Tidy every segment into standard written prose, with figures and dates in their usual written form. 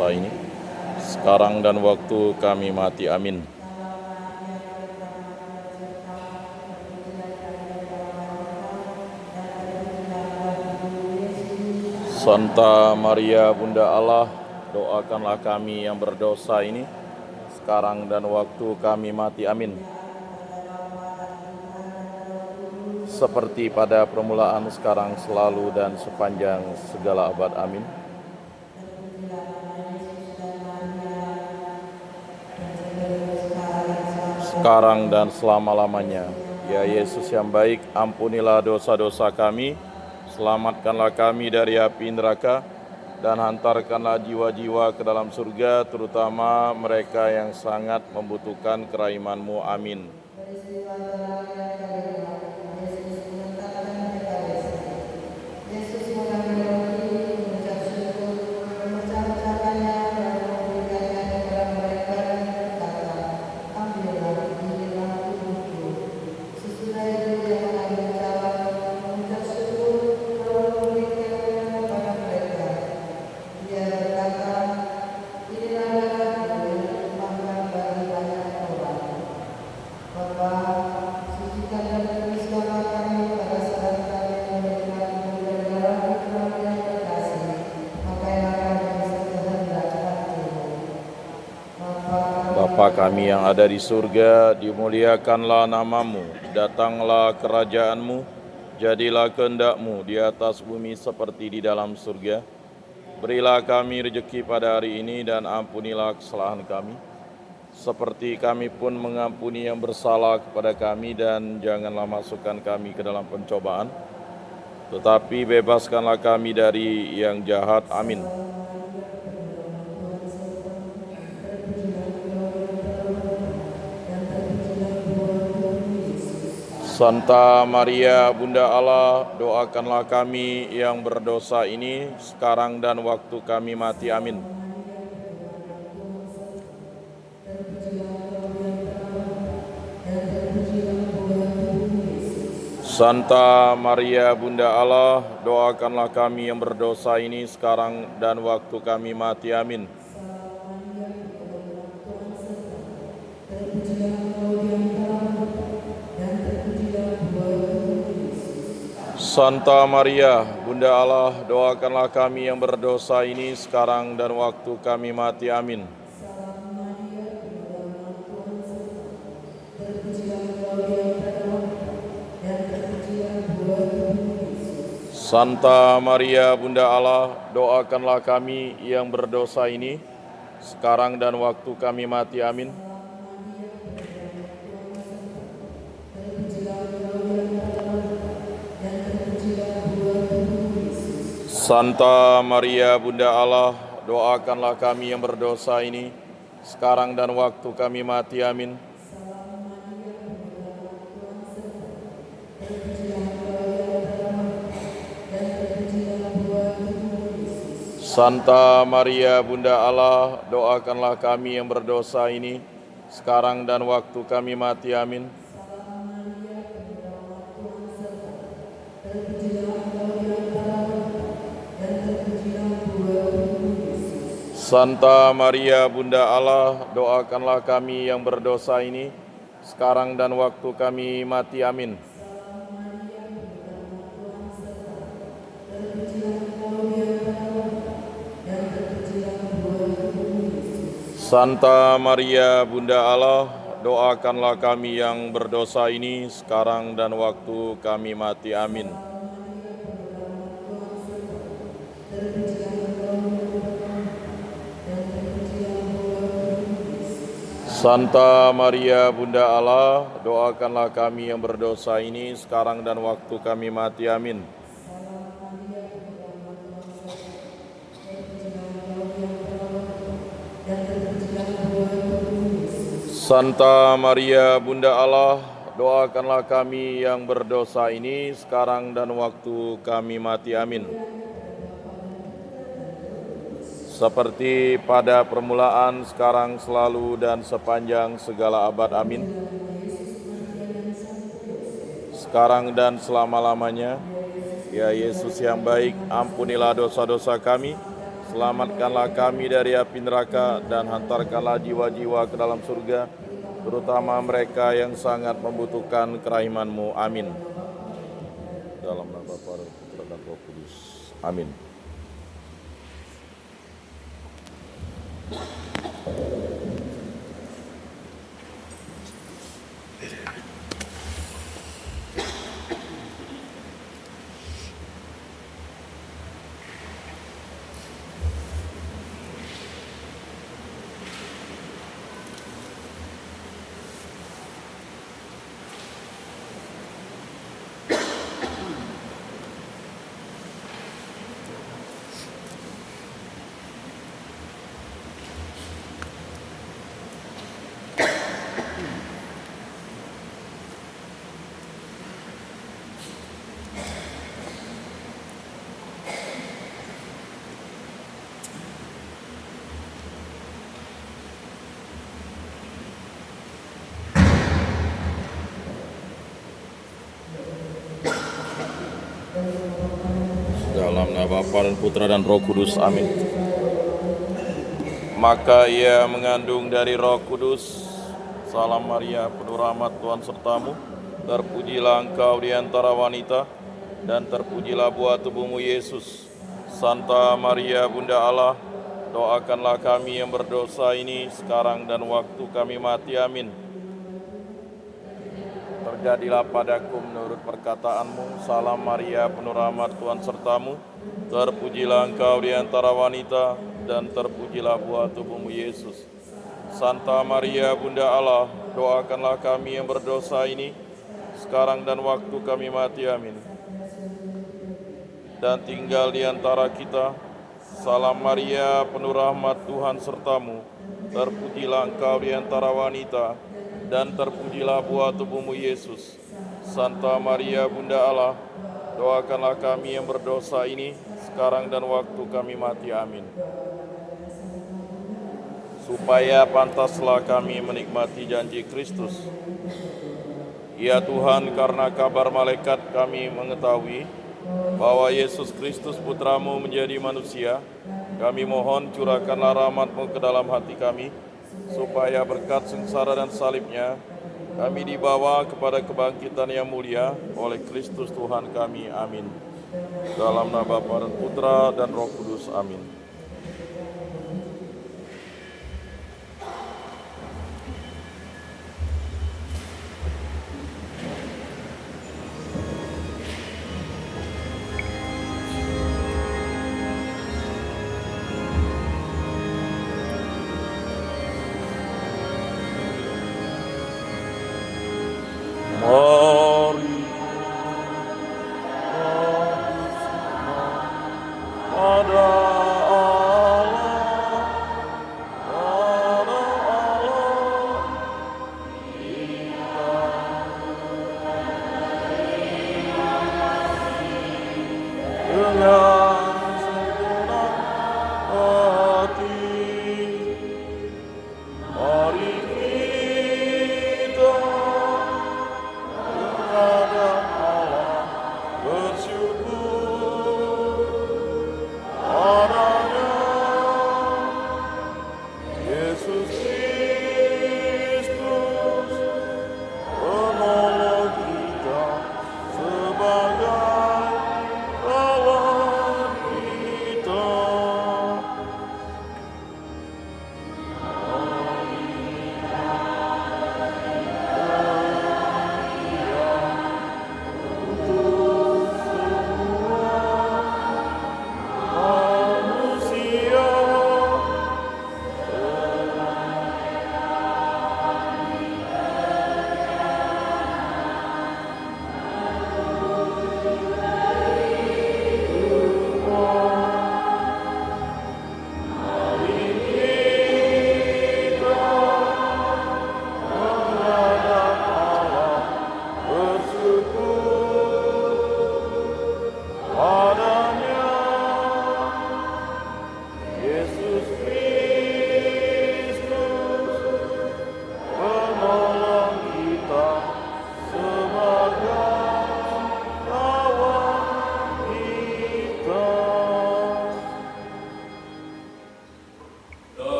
dosa ini, sekarang dan waktu kami mati. Amin. Santa Maria Bunda Allah, doakanlah kami yang berdosa ini, sekarang dan waktu kami mati. Amin. Seperti pada permulaan, sekarang, selalu, dan sepanjang segala abad. Amin. Sekarang dan selama-lamanya. Ya Yesus yang baik, ampunilah dosa-dosa kami, selamatkanlah kami dari api neraka, dan hantarkanlah jiwa-jiwa ke dalam surga, terutama mereka yang sangat membutuhkan kerahiman-Mu. Amin. Bapa kami yang ada di surga, dimuliakanlah nama-Mu, datanglah kerajaan-Mu, jadilah kehendak-Mu di atas bumi seperti di dalam surga. Berilah kami rezeki pada hari ini dan ampunilah kesalahan kami, seperti kami pun mengampuni yang bersalah kepada kami, dan janganlah masukkan kami ke dalam pencobaan, tetapi bebaskanlah kami dari yang jahat. Amin. Santa Maria Bunda Allah, doakanlah kami yang berdosa ini, sekarang dan waktu kami mati. Amin. Santa Maria Bunda Allah, doakanlah kami yang berdosa ini, sekarang dan waktu kami mati. Amin. Santa Maria Bunda Allah, doakanlah kami yang berdosa ini, sekarang dan waktu kami mati. Amin. Santa Maria Bunda Allah, doakanlah kami yang berdosa ini, sekarang dan waktu kami mati. Amin. Santa Maria Bunda Allah, doakanlah kami yang berdosa ini, sekarang dan waktu kami mati. Amin. Santa Maria Bunda Allah, doakanlah kami yang berdosa ini, sekarang dan waktu kami mati. Amin. Santa Maria Bunda Allah, doakanlah kami yang berdosa ini, sekarang dan waktu kami mati. Amin. Santa Maria Bunda Allah, doakanlah kami yang berdosa ini, sekarang dan waktu kami mati. Amin. Santa Maria Bunda Allah, doakanlah kami yang berdosa ini, sekarang dan waktu kami mati. Amin. Santa Maria Bunda Allah, doakanlah kami yang berdosa ini, sekarang dan waktu kami mati. Amin. Seperti pada permulaan, sekarang, selalu, dan sepanjang segala abad. Amin. Sekarang dan selama-lamanya. Ya Yesus yang baik, ampunilah dosa-dosa kami, Selamatkanlah kami dari api neraka dan hantarkanlah jiwa-jiwa ke dalam surga, terutama mereka yang sangat membutuhkan kerahiman-Mu. Amin. Dalam nama Bapa dan Putra dan Roh Kudus. Amin. Dalam nama Bapa dan Putra dan Roh Kudus. Amin. Maka ia mengandung dari Roh Kudus. Salam Maria, penuh rahmat, Tuhan sertamu. Terpujilah engkau di antara wanita, dan terpujilah buah tubuhmu Yesus. Santa Maria, Bunda Allah, doakanlah kami yang berdosa ini sekarang dan waktu kami mati. Amin. Terjadilah padaku menurut perkataanmu. Salam Maria, penuh rahmat, Tuhan sertamu. Terpujilah engkau di antara wanita, dan terpujilah buah tubuhmu Yesus. Santa Maria, Bunda Allah, doakanlah kami yang berdosa ini sekarang dan waktu kami mati. Amin. Dan tinggal di antara kita. Salam Maria, penuh rahmat, Tuhan sertamu. Terpujilah engkau di antara wanita, dan terpujilah buah tubuhmu Yesus. Santa Maria, Bunda Allah, doakanlah kami yang berdosa ini sekarang dan waktu kami mati. Amin. Supaya pantaslah kami menikmati janji Kristus. Ya Tuhan, karena kabar malaikat kami mengetahui bahwa Yesus Kristus Putramu menjadi manusia, kami mohon curahkanlah rahmat-Mu ke dalam hati kami, supaya berkat sengsara dan salibnya, kami dibawa kepada kebangkitan yang mulia oleh Kristus Tuhan kami. Amin. Dalam nama Bapa dan Putra dan Roh Kudus. Amin. Mari pada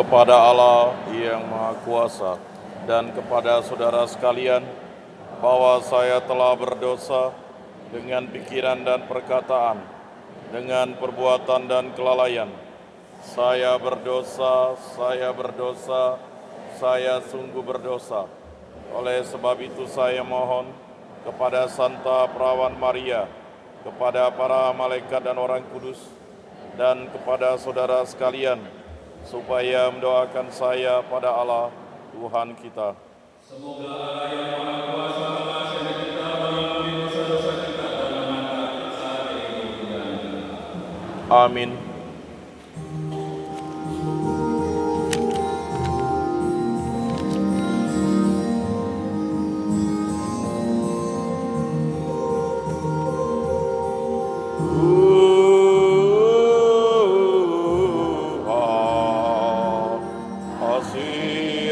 kepada Allah yang Maha Kuasa dan kepada saudara sekalian bahwa saya telah berdosa dengan pikiran dan perkataan, dengan perbuatan dan kelalaian. Saya berdosa, saya sungguh berdosa. Oleh sebab itu saya mohon kepada Santa Perawan Maria, kepada para malaikat dan orang kudus, dan kepada saudara sekalian, supaya mendoakan saya pada Allah Tuhan kita. Semoga Allah yang Maha Kuasa mengasihani kita, mengampuni dosa-dosa kita, dan mengangkat kita dari kemuliaan. Amin.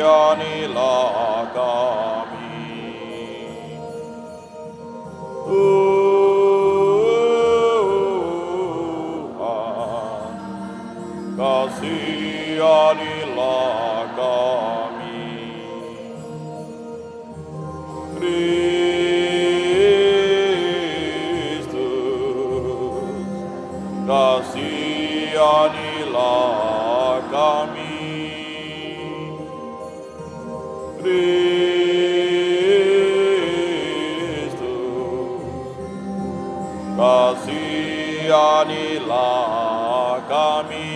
Kasihanilah kami. Tuhan, kasihanilah kami. Kristus, kasihanilah kami. Kristus, kasihanilah kami.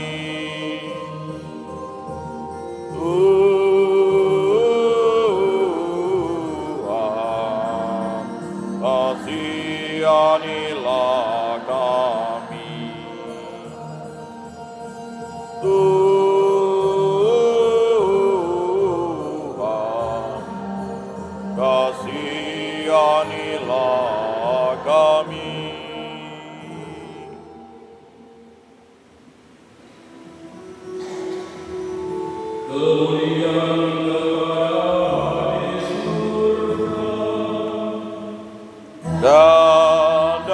Tuhan, kasihanilah kami. Tuhan, kasihanilah kami. Kemuliaan kepada di surga Dan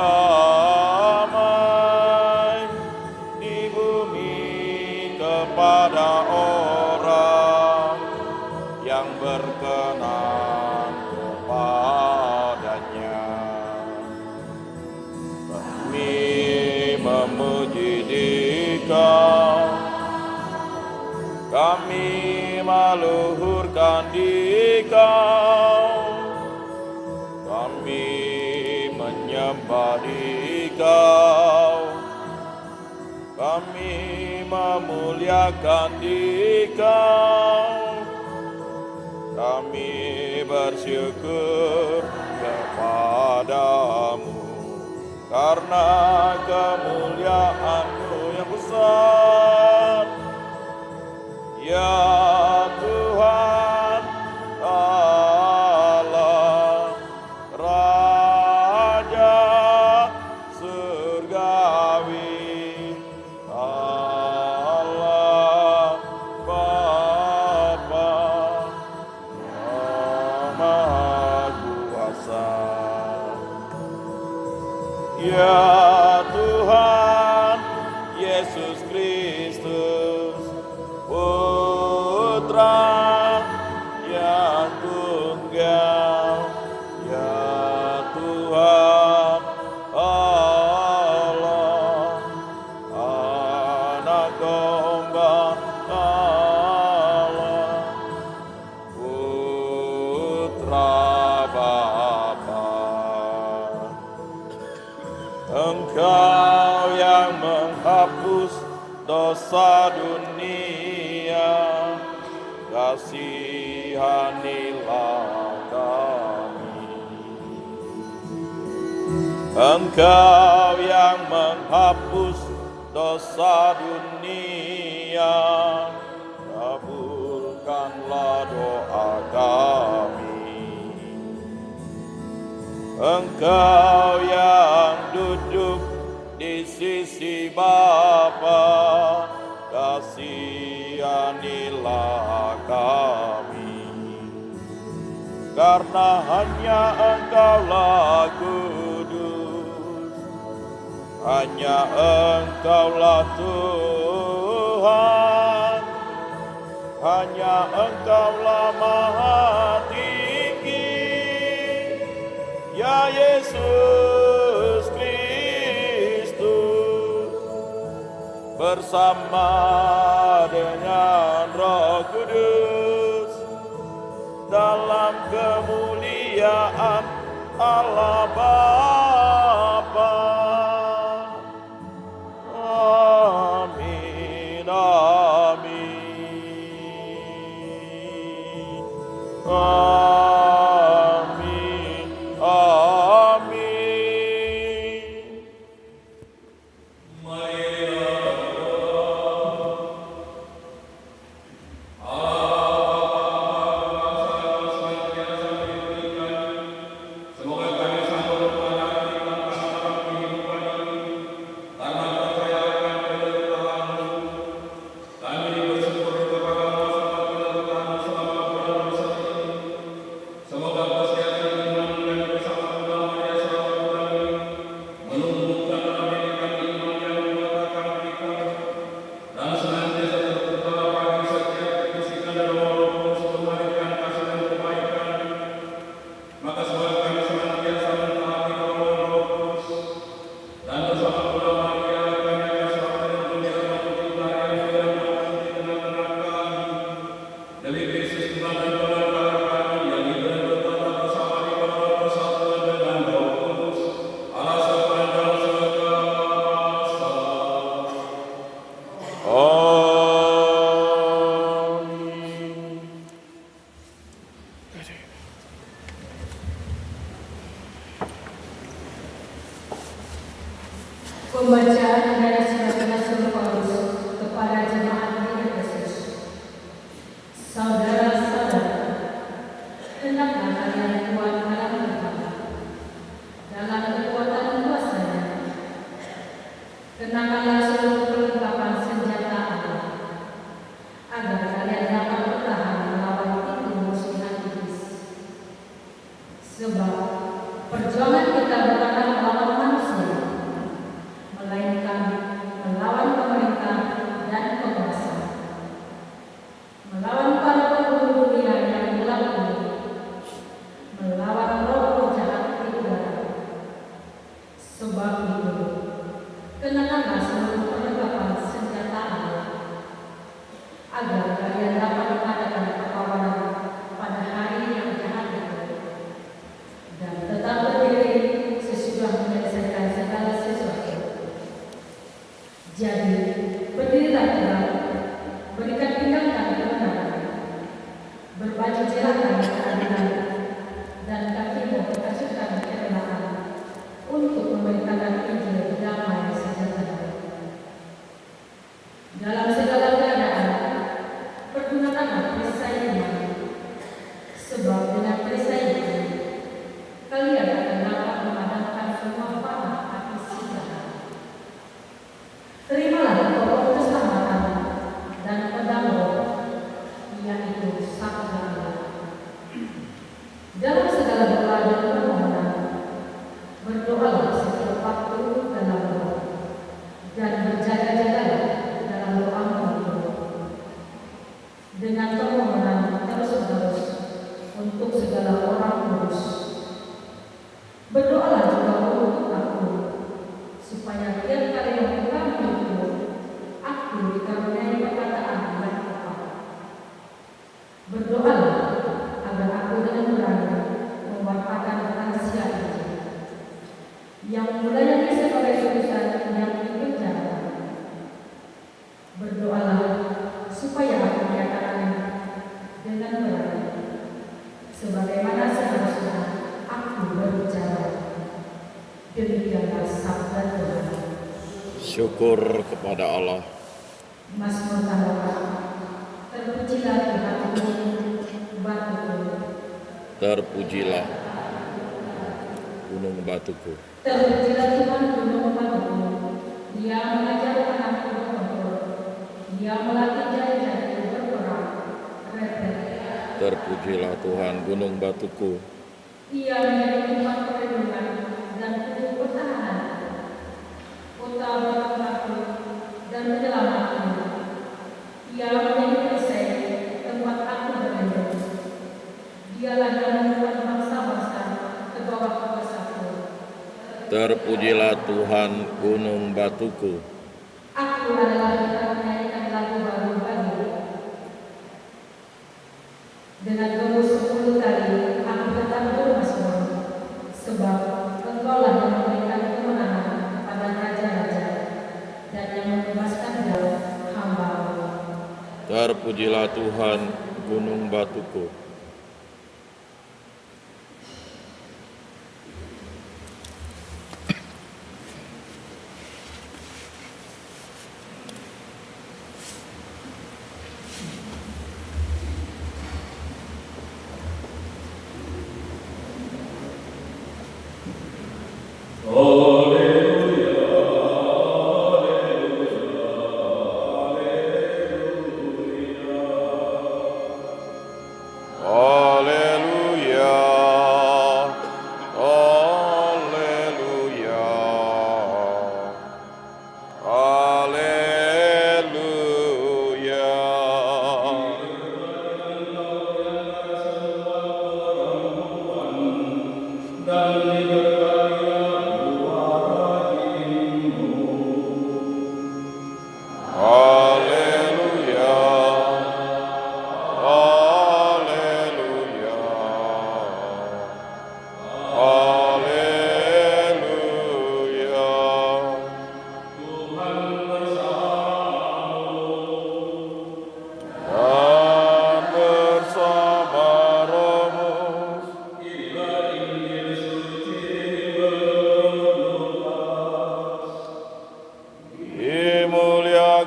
damai di bumi kepada orang yang berkenan kepadanya. Kami memuji Dikau, kami meluhurkan Dikau, kami menyembah Dikau, kami memuliakan Dikau, kami bersyukur kepadamu karena kemuliaan-Mu yang besar. Ya Tuhan Allah, Raja surgawi, Allah Bapa Maha Kuasa. Ya Tuhan Yesus Kristus, Putra yang tunggal, ya Tuhan Allah, Anak Domba Allah, Putra Bapa. Engkau yang menghapus dosa dunia, kasihanilah kami. Engkau yang menghapus dosa dunia, kabulkanlah doa kami. Engkau yang duduk di sisi Bapa, kasihanilah kami. Karena hanya Engkaulah kudus, hanya Engkaulah Tuhan, hanya Engkaulah Maha Tinggi, ya Yesus Kristus, bersama dengan Roh Kudus, dalam kemuliaan Allah Bapa. Amin, amin, amin, amin. Semoga kami sanggup menghadapi tantangan kehidupan ini karena percaya akan kedaulatan-Mu. Kami bersyukur kepada-Mu atas kedaulatan-Mu selama bulan puasa ini. Semoga kesehatan iman dan bersama-sama Maria selama bulan ini menumbuhkan dalam diri kami iman yang membuatkan kita dan senantiasa terutama bagi setiap kesukaan dan Roh Kudus untuk melahirkan kasih dan kebaikan. Maka semoga kami senantiasa mentaati dorongan Roh Kudus dan bersama pula Maria kami akan selamat dan dunia mengikuti pelarian yang mati di tengah-tengah kami. Demi Kristus Tuhan dan Pengacara kami yang hidup dan bertata bersama di dalam persatuan dengan Roh Kudus, Allah sepanjang segala masa. Amin. Pembacaan dari surat Rasul Paulus kepada jemaat di Efesus. Saudara-saudara, hendaklah kalian kuat dalam Tuhan, dalam kekuatan kuasa-Nya. Kenakanlah seluruh perlengkapan senjata Allah, agar kalian dapat bertahan melawan tipu muslihat iblis. Sebab perjuangan kita bukanlah melawan manusia, melainkan melawan pemerintah dan penguasa, melawan para penghulu dunia yang gelap ini, melawan roh-roh jahat di udara. Sebab itu, kenakanlah seluruh perlengkapan senjata Allah, agar kalian dapat mengadakan perlawanan pada hari yang jahat itu, dan tetap berdiri sesudah menyelesaikan segala sesuatu. Jadi, berdirilah tegak, berikan pinggang kebenaran, berbaju jelakan keadilan, dan kakimu berkasutkan kebenaran, untuk memberitakan Injil damai sejahtera. Dalam segala keadaan, pergunakanlah perisai iman, sebab dengan perisai itu, kalian akan dapat memadamkan semua panah api si jahat. Terimalah pokok keselamatan dan pedang Roh, yaitu sabda Allah. Dalam segala doa dan permohonan, berdoalah setiap waktu dalam Roh, dan berjaga-jagalah dalam doamu itu, dengan permohonan terus-menerus untuk segala orang kudus. Berdoalah juga untuk aku, supaya tiap kali membukamu itu, aku dikaruniai perkataan yang tepat. Berdoalah agar aku dengan berani mewartakan rahasia Injil, yang melayani sebagai utusan yang dipenjara. Berdoalah supaya aku menyatakannya dengan berani, sebagaimana seharusnya aku berbicara. Demikianlah sabda Tuhan. Syukur kepada Allah. Mazmur Tanah, terpujilah Tuhanku, batuku. Terpujilah gunung batuku. Terpujilah Tuhan gunung batuku. Dia mengajarkan aku bertempur. Dia melatih jari-jariku berperang. Repet. Terpujilah Tuhan gunung batuku. Ia menjadi tempat perlindungan dan tubuh pertahanan, kota berkataku dan menyelamatkan. Ia menjadi perisai Tuhan gunung batuku. Aku adalah kita menyanyikan lagu baru bagimu. Dengan gembus 10 kali aku tetap bermasmur, sebab Engkaulah yang memberikan kemenangan kepada raja-raja dan yang membebaskan jalan hamba-Mu. Terpujilah Tuhan gunung batuku.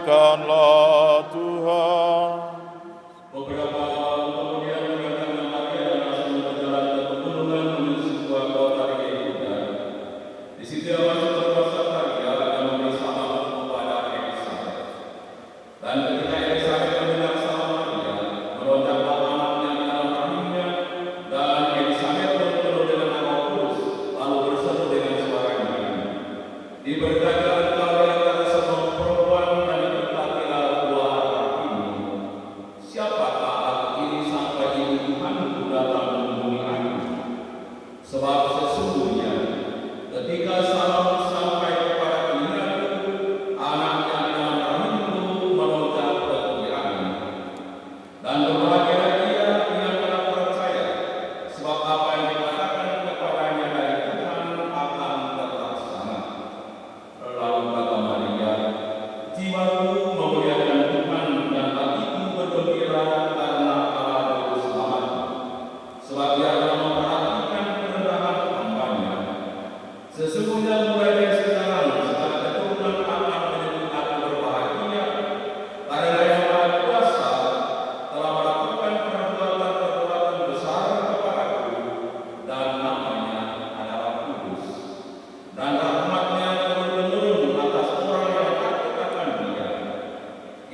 Dimuliakanlah Tuhan. Beberapa kemudian kedatangan Maria dan langsung berjalan ke pegunungan menuju sebuah kota di Yehuda. Di situ ia masuk ke rumah Zakaria dan memberi salam kepada Elisabet. Dan ketika Elisabet mendengar salam Maria, melonjaklah anaknya di dalam rahimnya, dan Elisabet pun penuh dengan Roh Kudus, lalu berseru dengan suara nyaring, "Diberkatilah engkau di antara semua perempuan, dan diberkatilah buah rahimmu. Siapakah aku ini sampai ibu Tuhanku datang menemui aku? Sebab sesungguhnya ketika salammu sampai kepada telingaku, anak yang dalam rahimku melonjak berkiranya. Dan berbahagialah dia yang telah percaya, sebab apa yang dikatakan kepadanya dari Tuhan akan terlaksana." Lalu kata Maria, "Jiwaku memuliakan Tuhan, dan hatiku bergembira karena Allah Juru Selamatku, sebab Dia telah memperhatikan kerendahan hamba-Nya. Sesungguhnya mulai dari sekarang segala keturunan akan menyebut aku berbahagia, karena Yang Maha Kuasa telah melakukan perbuatan-perbuatan besar kepadaku, dan namanya adalah kudus. Dan rahmat-Nya turun-menurun atas orang yang takut akan Dia.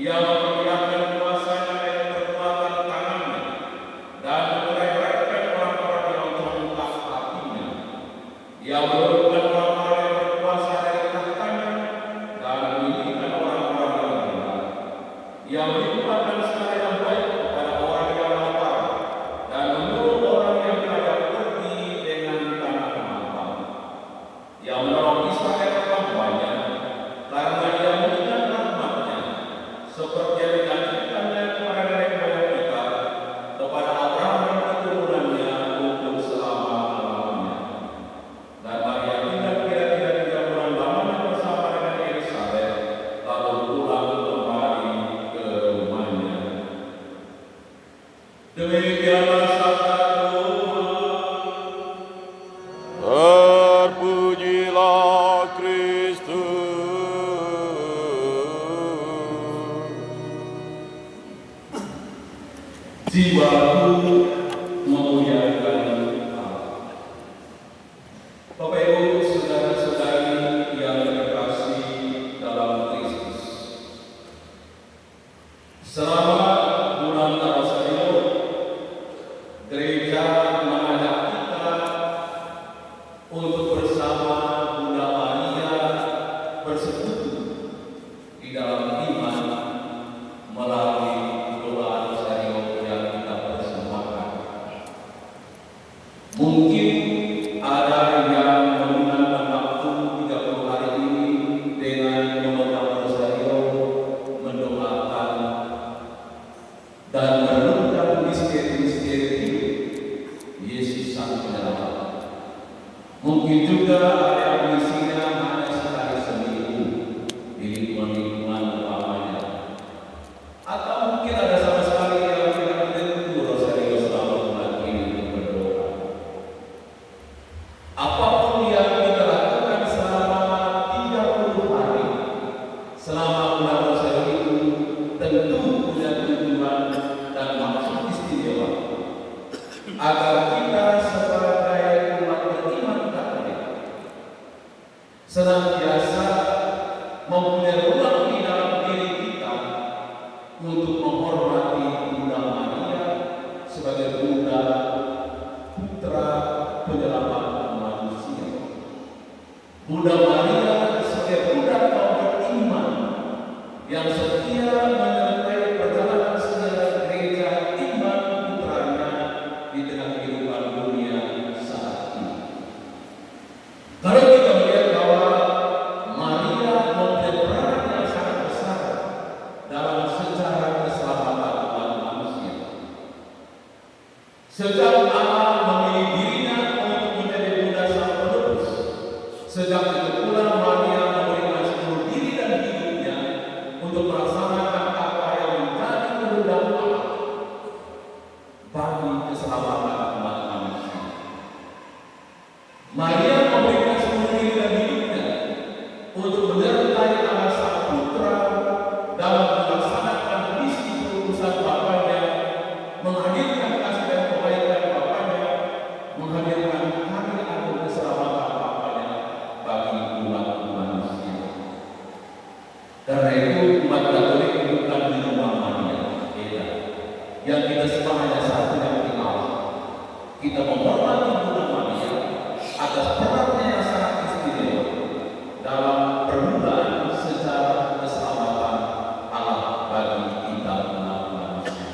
Ia memperlihatkan kuasa-Nya dengan perbuatan tangan-Nya, dan menceraikan orang-orang yang congkak hatinya. Ia menurunkan orang-orang yang berkuasa dari tahtanya, dan meninggikan orang-orang yang rendah. Ia melimpahkan segala yang baik kepada orang yang lapar, dan menyuruh orang yang kaya pergi dengan tangan lapang. Ia menolong Israel hamba-Nya, karena Ia mengingat rahmat-Nya, seperti yang dijanjikannya kepada nenek moyang kita, kepada Abraham dan keturunannya untuk selama-lamanya. Dan Maria tinggal kira-kira 3 bulan lamanya bersama dengan Elisabet, lalu pulang kembali ke rumahnya. Demikianlah sabda Tuhan. Terpujilah Kristus. Jiwaku memuliakan Allah. Bapak Ibu, saudara-saudari yang terkasih dalam Kristus, selama bulan Rosario, gereja mengajak kita untuk bersama Bunda Maria bersekutu di dalam iman melalui doa Rosario yang kita bersama. senantiasa mempunyai ruang di dalam diri kita untuk menghormati Bunda Maria sebagai Bunda Putra Penyelamat manusia. Bunda Maria sebagai Bunda kaum beriman yang setia menyertai perjalanan sejarah gereja iman putranya di tengah kehidupan dunia saat ini. Kalau kita melihat bahwa Maria mempunyai peran yang sangat besar dalam sejarah keselamatan umat manusia. Sejak Allah memilih dirinya untuk menjadi Bunda Sang Penebus, sejak itu pula Maria memberikan seluruh diri dan hidupnya untuk melaksanakan apa yang menjadi kehendak Allah bagi keselamatan umat manusia. Maria memberikan seluruh diri dan hidupnya untuk menyertai Allah Sang Putra dalam melaksanakan misi perutusan Bapaknya, menghadirkan kasih dan kebaikan Bapaknya, menghadirkan karya agung keselamatan Bapaknya bagi umat manusia. Karena itu umat Katolik bukan di rumah Maria, yang kita sembah hanya satu yang tinggal. Kita menghormati Bunda Maria atas perannya yang sangat istimewa dalam permulaan sejarah keselamatan Allah bagi kita umat manusia.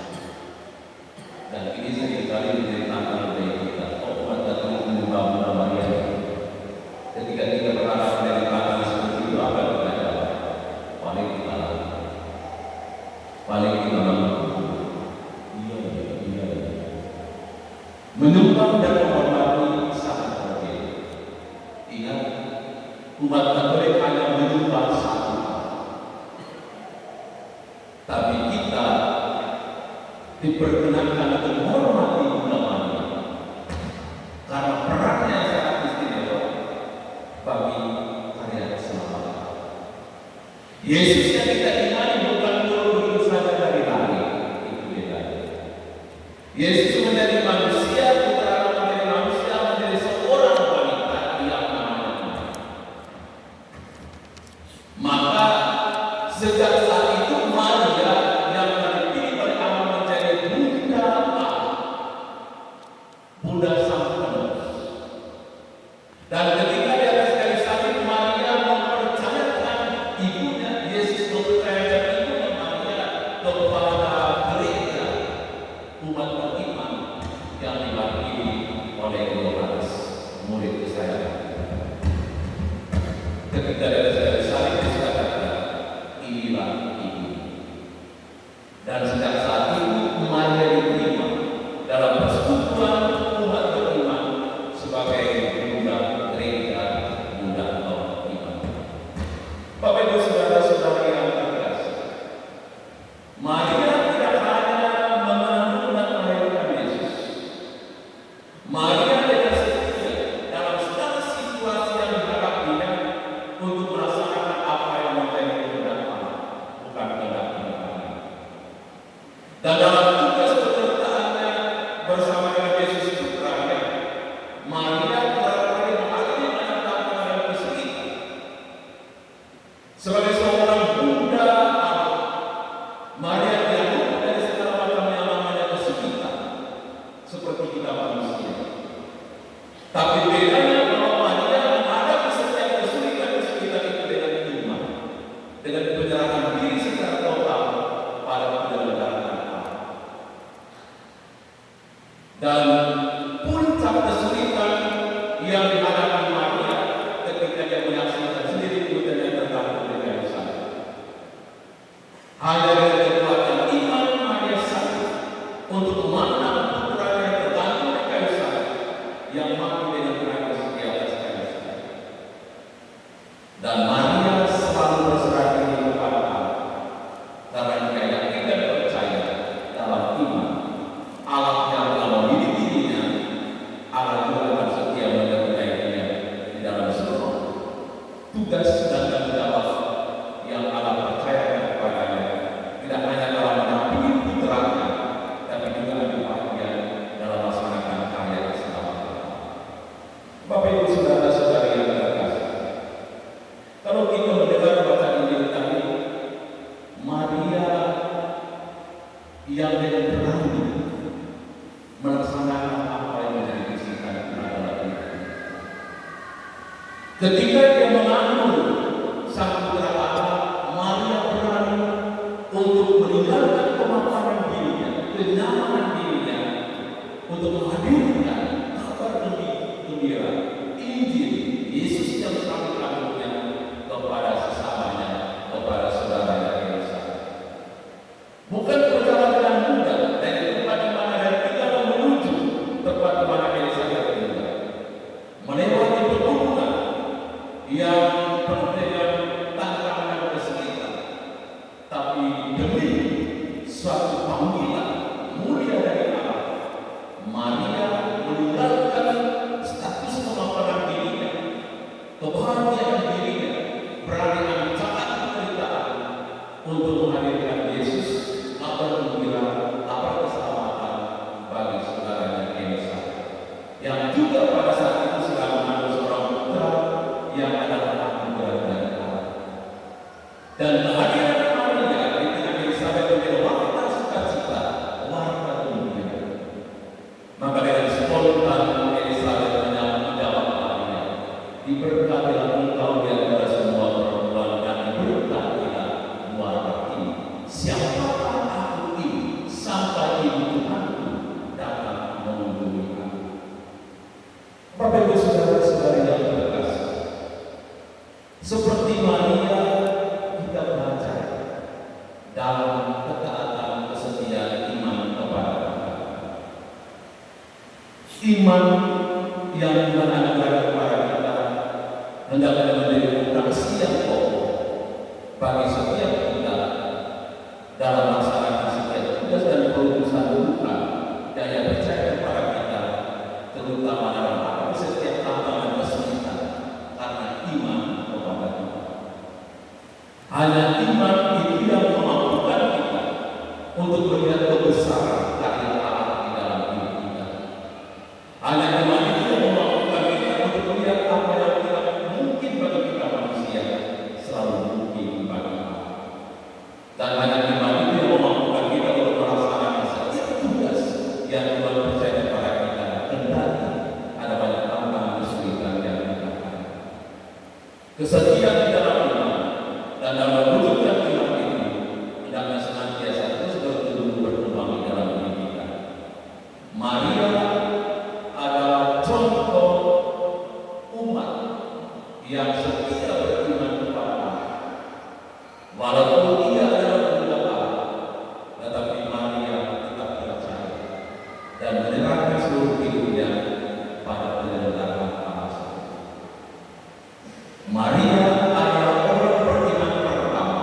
Dan ini seringkali diceritakan oleh kita, umat Katolik menyembah Bunda Maria. Ketika kita berharap dari kami seperti itu, apa yang kita jawab? Paling kita menyumbang dan menghormati sangat berbeda. Ingat, umat Katolik hanya menyumbang satu, tapi kita diperkenankan untuk menghormati Bunda Maria karena perannya yang sangat istimewa bagi karya keselamatan. Yesus yang kita imani bukan turun begitu saja dari langit, itu bedanya. Yesus menjadi manusia, putra Allah menjadi manusia, menjadi seorang wanita yang namanya Maria. Maka sejak saat itu Maria yang dipilih oleh Allah menjadi Bunda Allah, Bunda Sang Penebus. Dan ketika di atas kayu salib, Maria mempercayakan ibunya, Yesus mempercayakan ibunya Maria kepada gereja umat beriman yang diwakili oleh Yohanes, murid kesayangan. Ketika di atas kayu salib dikatakan, inilah ibu. Dan sejak saat itu Maria diterima dalam persekutuan umat beriman sebagai Bunda gereja, Bunda kaum iman. Bapak Ibu saudara-saudara yang terkasih, Maria tidak hanya mengandung dan melahirkan Yesus. Maria dengan setia dalam segala situasi yang dihadapinya untuk melaksanakan apa yang menjadi kehendak Allah, bukan kehendak manusia. Dan dalam tugas penyertaannya bersama dengan Yesus putranya, Maria kerap kali mengalami anak-anak dan kesulitan. Sebagai seorang Bunda Allah, Maria dianggap dari segala macam yang namanya kesulitan seperti kita manusia. Tapi bedanya bahwa Maria menghadapi setiap kesulitan-kesulitan itu dengan iman, dengan penyerahan diri secara total pada penyelenggaraan Allah. Dan puncak kesulitan yang dihadapi Maria ketika dia menyaksikan sendiri putranya tergantung di kayu salib. Hanya dengan kekuatan iman Maria sanggup untuk memandang putranya tergantung di kayu salib yang mati dengan tragis di atas kayu salib. Dan Maria selalu berserah diri kepada Allah karena dia yakin dan percaya dalam iman Allah yang telah memilih dirinya. Allah juga akan setia menyertai dia di dalam seluruh tugas dan tanggung jawab yang Allah percayakan kepadanya, tidak hanya dalam mendampingi putranya, tapi juga ambil bagian dalam melaksanakan karya keselamatan. Bapak Ibu saudara-saudari yang terkasih, Kalau kita mendengar bacaan Injil tadi, Maria yang dengan berani melaksanakan apa yang menjadi bisikan adalah itu. Ketika dia mengandung sang putra Allah, Maria berani untuk meninggalkan kemapanan dirinya, kenyamanan dirinya, untuk menghadirkan kabar gembira Injil Yesus yang selalu kandungnya kepada sesamanya, kepada saudaranya Elsa. Bukan perjalanan mudah dari tempat di mana dia tinggal menuju tempat di mana Elsa tinggal, melewati pegunungan yang penuh dengan tantangan dan kesulitan, tapi demi suatu panggilan mulia dari Allah, Maria meninggalkan status kemapanan dirinya, kebahagiaan dirinya, berani mencari penderitaan untuk menghadirkan Yesus, kabar gembira, kabar keselamatan bagi saudaranya Elsa, yang juga pada saat itu sedang mengandung seorang putra yang adalah anugerah dari Allah. Dan kehadiran Maria di tengah Elizabeth menjadi warta sukacita, warta gembira. Maka dengan spontan Elizabeth menjawab Maria, diberkatilah engkau di antara semua perempuan dan diberkatilah buah ini. Siapakah aku ini sampai ibu Tuhanku datang mengunjungi aku? Bapak Ibu saudara-saudari yang terkasih, seperti Maria kita belajar dalam ketaatan kesetiaan iman kepada Tuhan. Iman yang Tuhan anugerahkan kepada kita hendaknya menjadi fondasi yang kokoh bagi setiap kita dalam melaksanakan setiap tugas dan perusahaan Tuhan daya percaya kepada kita, terutama dalam menghadapi setiap tantangan kesulitan, karena iman kepada Tuhan. Hanya iman itu yang memampukan kita untuk melihat kebesaran karya Allah di dalam hidup kita. Hanya iman itu yang memampukan kita untuk melihat apa yang tidak mungkin bagi kita manusia selalu mungkin bagi Allah. Dan hanya iman itu yang memampukan kita untuk melaksanakan setiap tugas yang Tuhan percaya kepada kita, kendati ada banyak tantangan kesulitan yang kita hadapi. Kesetiaan di dalam iman dan dalam mewujudkan iman itu hendaknya senantiasa terus bertumbuh berkembang di dalam diri kita. Maria adalah contoh umat yang setia beriman kepada Allah. Walaupun ia adalah budak Allah, tetapi Maria tetap percaya dan menyerahkan seluruh hidupnya pada penyelenggaraan Allah. Maria adalah orang beriman pertama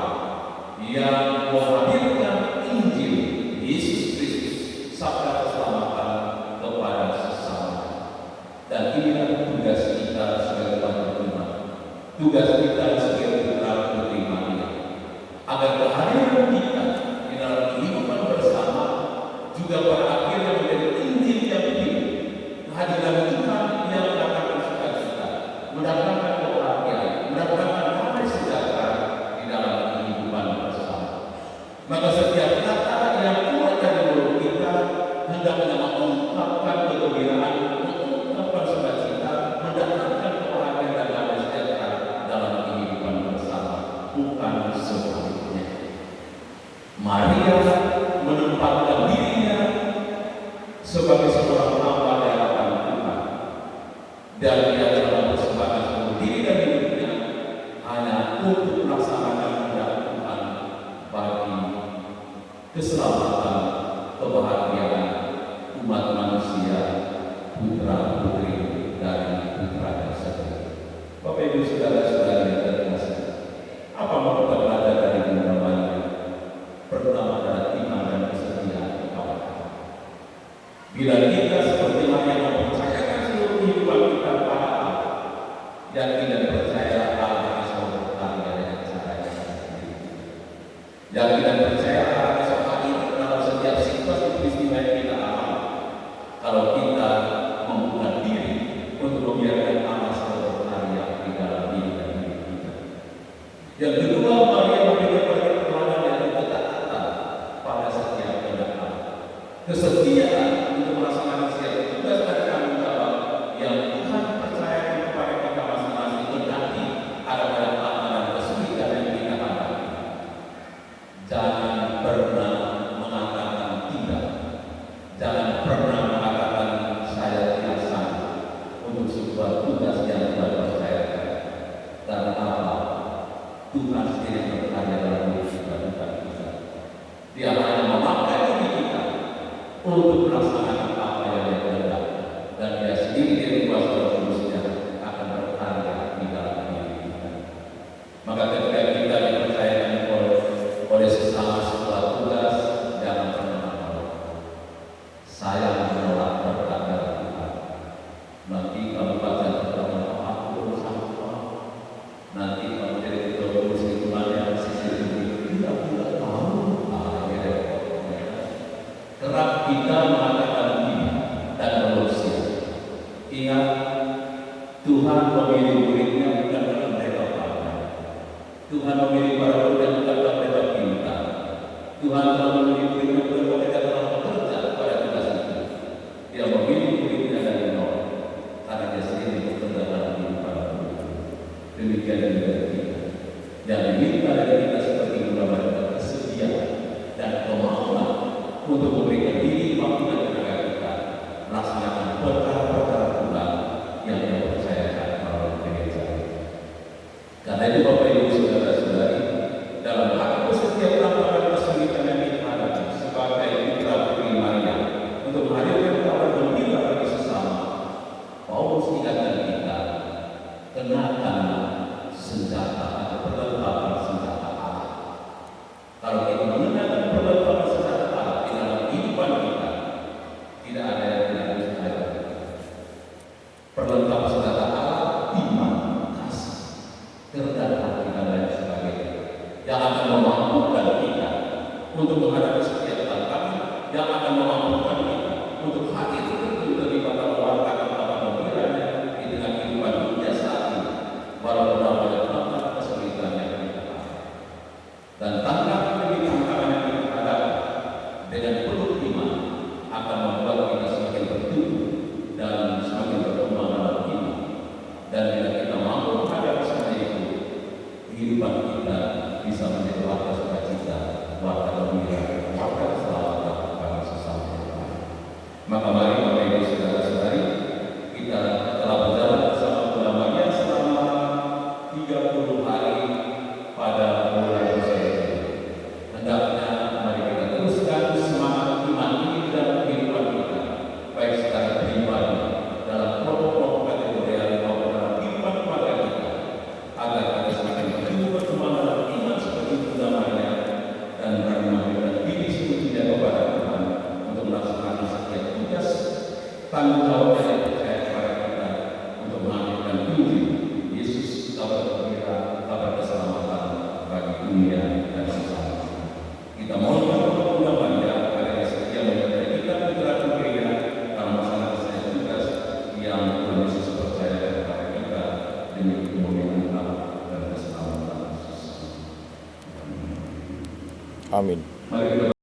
yang menghadirkan Injil Yesus Kristus, sabda keselamatan kepada sesama. Dan inilah tugas kita sebagai umat beriman, tugas kita sebagai putra putri Maria, agar kehadiran kita di dalam kehidupan bersama juga pada akhirnya menjadi Injil yang hidup, kehadiran Tuhan yang mendatangkan sukacita, mendatangkan kebahagiaan, mendatangkan damai sejahtera di dalam kehidupan bersama. Maka setiap kata yang keluar dari mulut kita hendaknya mengungkapkan kegembiraan, mengungkapkan sukacita, mendatangkan kebahagiaan dan damai sejahtera dalam kehidupan bersama, bukan sebaliknya. Maria menempatkan dirinya sebagai seorang hamba di hadapan Tuhan, dan dia telah mempersembahkan seluruh diri dan hidupnya hanya untuk melaksanakan kehendak Tuhan bagi keselamatan, kebahagiaan umat manusia, putra putri dari putra tersebut. Bapak Ibu saudara-saudari yang terkasih, apa mau kita belajar dari Bunda Maria? Pertama adalah iman dan kesetiaan kepada Allah. Bila kita seperti Maria mempercayakan seluruh kehidupan kita kepada Allah, dan tidak percaya Allah akan selalu berkarya dengan cara yang sendiri, dan tidak percaya Allah akan selalu hadir dalam setiap situasi peristiwa yang kita alami, kalau kita membuka diri untuk membiarkan Allah selalu berkarya di dalam diri dan diri kita. Yang kedua, Maria memberikan pertolongan dari ketaatan pada setiap kehendak. Kesetiaan untuk melaksanakan setiap tugas dan tanggung jawab yang Tuhan percayakan kepada kita masing-masing, kendati ada banyak tantangan dan kesulitan yang kita hadapi. Jangan pernah mengatakan tidak. Jangan pernah mengatakan saya tidak sanggup untuk sebuah tugas yang Tuhan percayakan. Karena apa? Tuhan sendiri berkarya dalam diri kita, bukan kita. Dia hanya memakai diri kita untuk melaksanakan apa yang dia kehendaki, dan dia sendiri dari kuasa manusia akan berkarya di dalam diri kita. Maka ketika kita dipercayakan oleh sesama sebuah tugas, jangan pernah menolak. Saya menolak berkat dari Tuhan. Nanti kamu baca pertama aku bersama. Nanti kamu jadi ketua komisi lingkungan yang sisi tidak tahu. Kerap kita mengatakan ini dan manusia. Ingat, Tuhan memilih muridnya bukan karena mereka pandai. Tuhan memilih para murid bukan karena mereka pintar. Tuhan telah memilih muridnya bukan karena mereka telah bekerja pada tugas itu. Dia memilih muridnya dari nol karena dia sendiri bekerja dalam kehidupan dunia. Demikian juga kita. Dan diminta dari kita seperti undang-undang kesediaan dan kemauan untuk memberikan diri, waktu dan tenaga kita melaksanakan perkara-perkara Tuhan yang dia percayakan melalui gereja. Karena itu Bapak Ibu Saudara-saudari, dalam hal setiap tantangan kesulitan yang kita hadapi sebagai putra putri Maria untuk menghadirkan kabar gembira bagi sesama, Paulus ingatkan kita, kenakanlah senjata atau perlengkapan senjata Allah. Kalau kita mengenakan perlengkapan senjata Allah di dalam kehidupan kita, tidak ada yang tidak mustahil. Perlengkapan senjata Allah, iman, kasih, kerendahan hati dan lain sebagainya, yang akan memampukan kita untuk menghadapi setiap tantangan, yang akan memampukan kita untuk hadir terlibat dalam mewartakan kabar gembiranya di tengah kehidupan dunia saat ini, walaupun banyak tantangan kesulitan yang kita hadapi. Dan tantangan demi tantangan yang kita hadapi dengan penuh iman akan membuat kita semakin bertumbuh dan semakin berkembang dalam iman. Dan bila kita mampu menghadapi semua itu, kehidupan kita bisa menjadi warga sukacita, warga gembira, warga keselamatan bagi sesama yang lain. Maka mari Bapak Ibu Saudara-saudari, kita telah berjalan bersama Bunda Maria selama 30 hari pada bulan Desember. Hendaknya mari kita teruskan semangat iman ini dalam kehidupan kita, baik secara pribadi, dalam kelompok-kelompok kategorial maupun dalam kehidupan keluarga kita, agar kita semakin bertumbuh berkembang dalam iman seperti Bunda Maria dan berani memberikan diri sepenuhnya kepada Tuhan untuk melaksanakan setiap tugas tanggung jawab yang dipercaya kepada kita untuk menghadirkan Injil Yesus, kabar gembira, kabar keselamatan bagi dunia dan sesama. Kita mohon kepada Bunda Maria agar dia setia menyertai kita putra putrinya dalam melaksanakan setiap tugas yang Tuhan Yesus percayakan kepada kita demi kemuliaan Allah dan keselamatan Yesus. Amin. Mari kita